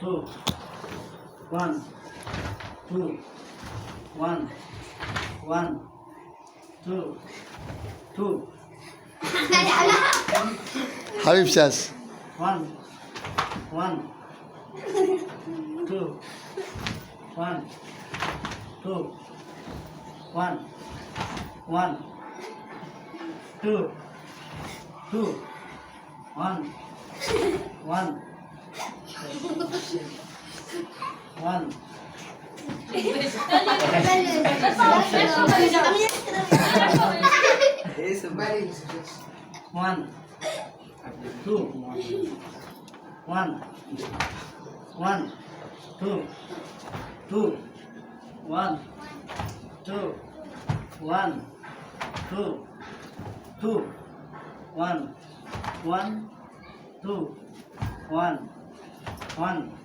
2 1 2 1 1 2 2 হাবিব শেষ 1 1 2 1 2 1 1 2 2 1 1 1 1 2 1 1 2 2 1 2 1 2 2 1 1 2 1 1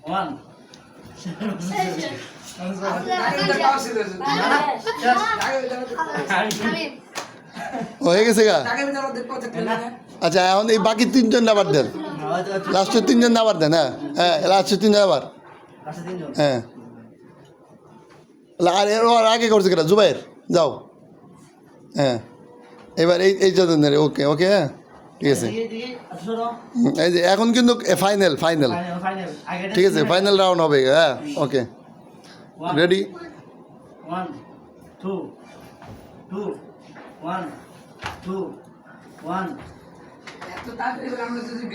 1 হয়ে গেছে গা আচ্ছা এখন এই বাকি তিনজন আবার দেন লাস্টের তিনজন আবার দেন হ্যাঁ হ্যাঁ লাস্টের তিনজন আবার হ্যাঁ আর ওর আগে করছে কেটা জুবাইর যাও হ্যাঁ এবার এই চারজন ওকে ওকে হ্যাঁ ঠিক আছে এই যে এখন কিন্তু ফাইনাল ফাইনাল ঠিক আছে ফাইনাল রাউন্ড হবে হ্যাঁ ওকে রেডি 1 2 2 1 2 1